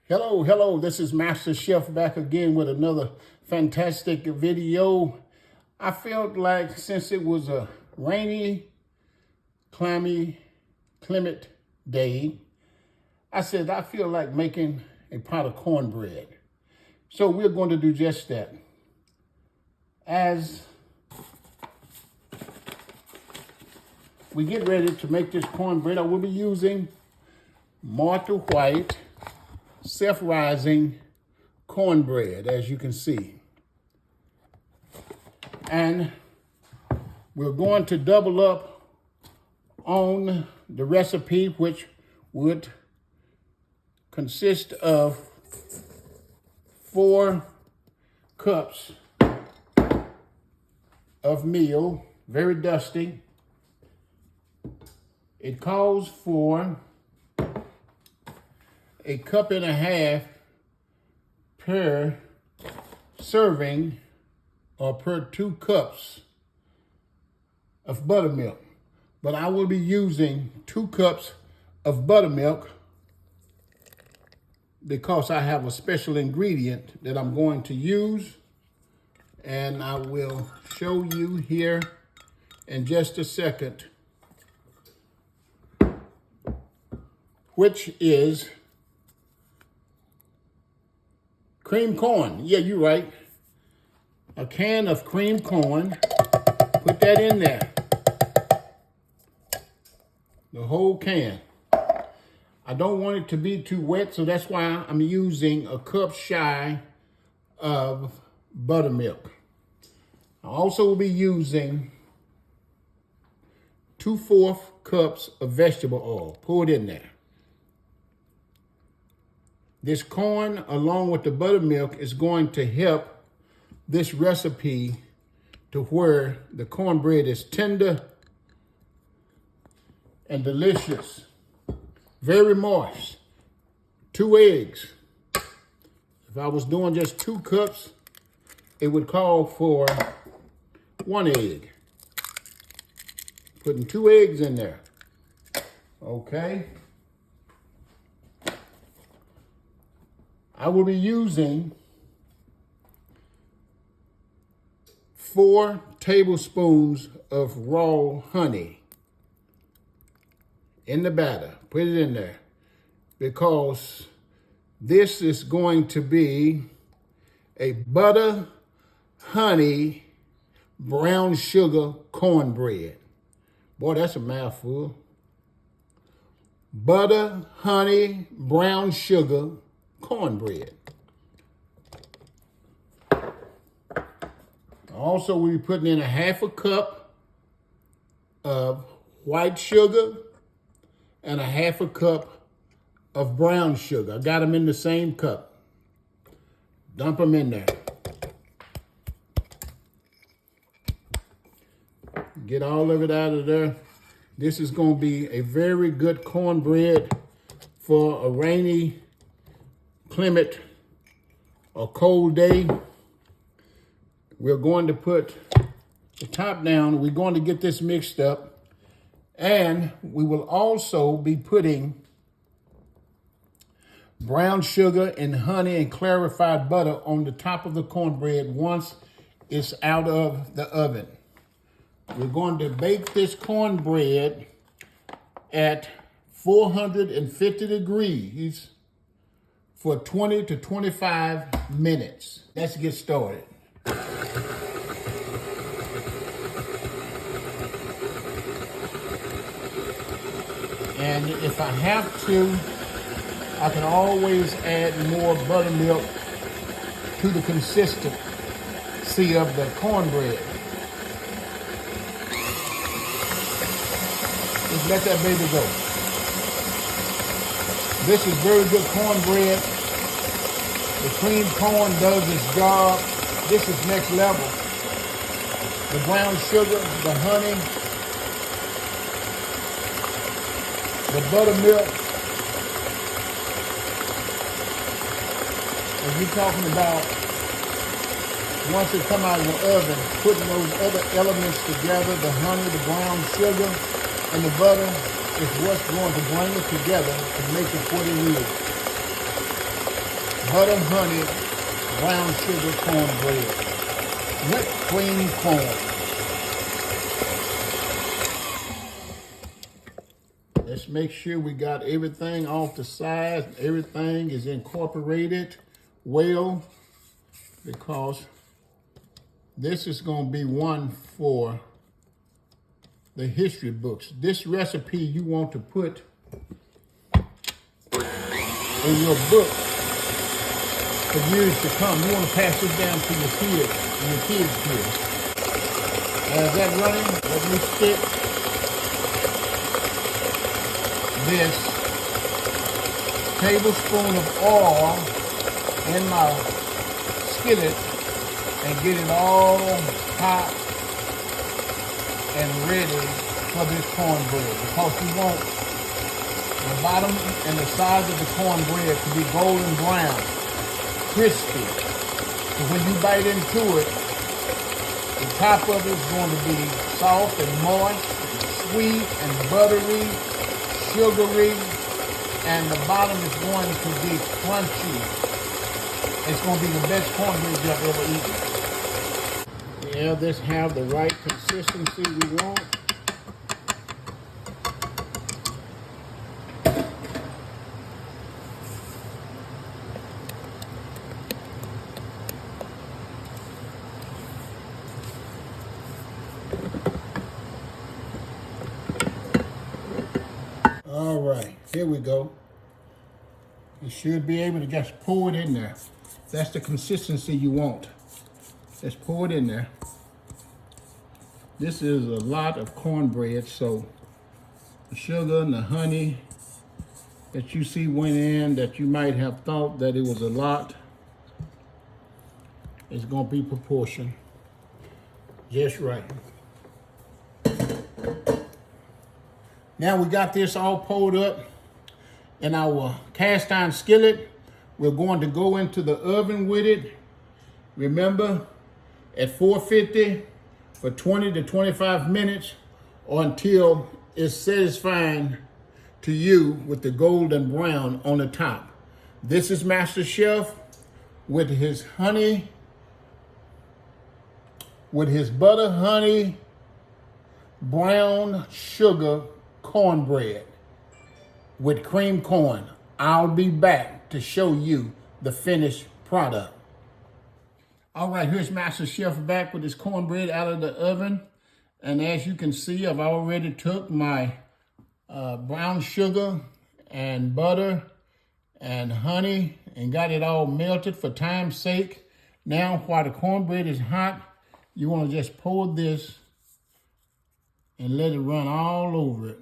Hello, this is Masterchef back again with another fantastic video. I felt like since it was a rainy, clement day, I said I feel like making a pot of cornbread. So we're going to do just that. As we get ready to make this cornbread, I will be using Malta White self-rising cornbread, as you can see. And we're going to double up on the recipe, which would consist of 4 cups of meal, very dusty. It calls for 1.5 cups per serving, or per 2 cups of buttermilk. But I will be using 2 cups of buttermilk because I have a special ingredient that I'm going to use, and I will show you here in just a second, which is cream corn. Yeah, you're right. A can of cream corn. Put that in there. The whole can. I don't want it to be too wet, so that's why I'm using 1 cup shy of buttermilk. I also will be using 2/4 cups of vegetable oil. Pour it in there. This corn, along with the buttermilk, is going to help this recipe to where the cornbread is tender and delicious. Very moist. 2 eggs. If I was doing just 2 cups, it would call for 1 egg. Putting 2 eggs in there. Okay. I will be using 4 tablespoons of raw honey in the batter. Put it in there because this is going to be a butter, honey, brown sugar cornbread. Boy, that's a mouthful. Butter, honey, brown sugar cornbread. Also, we'll be putting in 1/2 cup of white sugar and 1/2 cup of brown sugar. I got them in the same cup. Dump them in there. Get all of it out of there. This is going to be a very good cornbread for a rainy, clement, or cold day. We're going to put the top down. We're going to get this mixed up. And we will also be putting brown sugar and honey and clarified butter on the top of the cornbread once it's out of the oven. We're going to bake this cornbread at 450 degrees for 20 to 25 minutes. Let's get started. And if I have to, I can always add more buttermilk to the consistency of the cornbread. Just let that baby go. This is very good cornbread. The cream corn does its job. This is next level. The brown sugar, the honey, the buttermilk. And you're talking about once it come out of the oven, putting those other elements together, the honey, the brown sugar, and the butter is what's going to bring it together and make it what it is. butter honey brown sugar cornbread with cream corn. Let's make sure we got everything off the sides. Everything is incorporated well, because this is going to be one for the history books. This recipe you want to put in your book for years to come. You want to pass this down to your kids and your kids' kids. As that running, let me stick this tablespoon of oil in my skillet and get it all hot and ready for this cornbread, because you want the bottom and the sides of the cornbread to be golden brown, crispy. So when you bite into it, the top of it is going to be soft and moist, and sweet and buttery, sugary, and the bottom is going to be crunchy. It's going to be the best cornbread you've ever eaten. Yeah, this have the right consistency we want. All right, here we go. You should be able to just pour it in there. That's the consistency you want. Just pour it in there. This is a lot of cornbread, so the sugar and the honey that you see went in, that you might have thought that it was a lot, is going to be proportioned just right. Now we got this all poured up in our cast iron skillet. We're going to go into the oven with it. Remember, at 450 for 20 to 25 minutes, or until it's satisfying to you with the golden brown on the top. This is Masterchef with his honey, with his butter honey brown sugar cornbread with cream corn. I'll be back to show you the finished product. All right, here's Masterchef back with his cornbread out of the oven. And as you can see, I've already took my brown sugar and butter and honey and got it all melted for time's sake. Now, while the cornbread is hot, you want to just pour this and let it run all over it.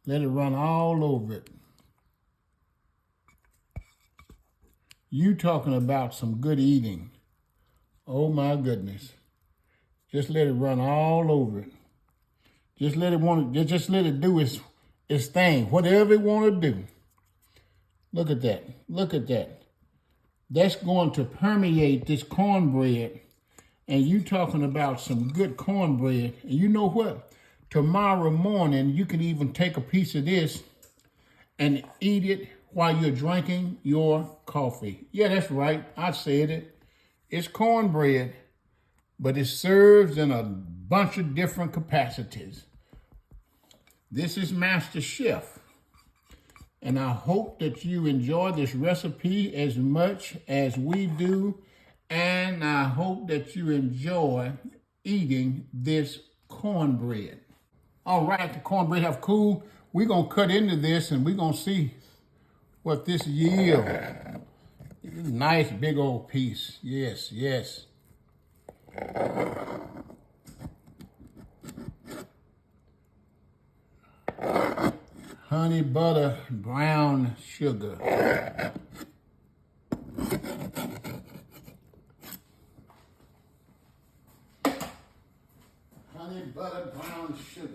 Let it run all over it. You talking about some good eating. Oh my goodness. Just let it run all over it. Just let it do its thing, whatever it want to do. Look at that. Look at that. That's going to permeate this cornbread. And you talking about some good cornbread. And you know what? Tomorrow morning, you can even take a piece of this and eat it while you're drinking your coffee. Yeah, that's right. I said it. It's cornbread, but it serves in a bunch of different capacities. This is Masterchef, and I hope that you enjoy this recipe as much as we do, and I hope that you enjoy eating this cornbread. All right, the cornbread have cooled. We're going to cut into this, and we're going to see what this yields. Nice big old piece. Yes, yes. Honey butter brown sugar. Honey butter brown sugar.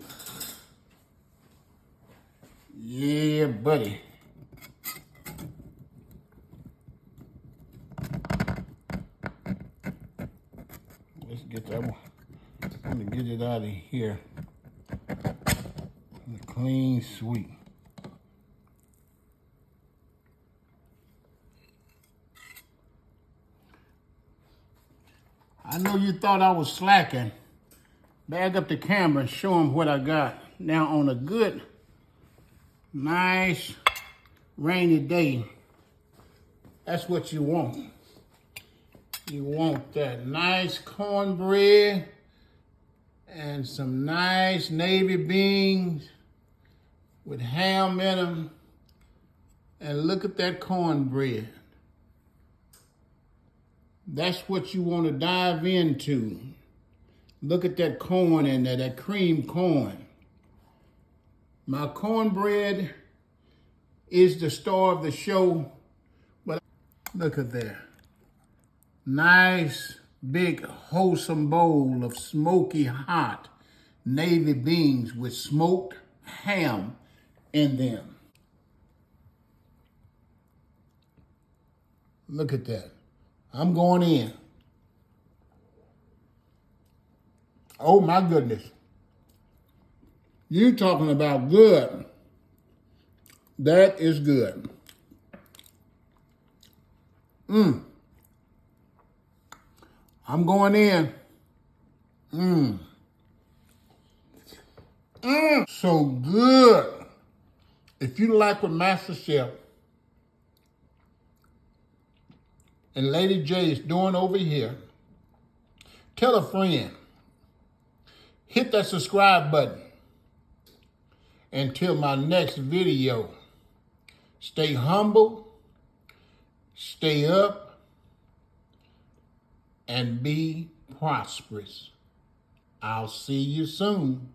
Yeah, buddy. Let's get that one. Let me get it out of here. Clean sweet. I know you thought I was slacking. Bag up the camera and show them what I got. Now on a good, nice, rainy day, that's what you want. You want that nice cornbread and some nice navy beans with ham in them. And look at that cornbread. That's what you want to dive into. Look at that corn in there, that cream corn. My cornbread is the star of the show, but look at that. Nice, big, wholesome bowl of smoky hot navy beans with smoked ham in them. Look at that. I'm going in. Oh my goodness. You talking about good. That is good. I'm going in. So good. If you like what Masterchef and Lady J is doing over here, tell a friend. Hit that subscribe button. Until my next video, stay humble, stay up, and be prosperous. I'll see you soon.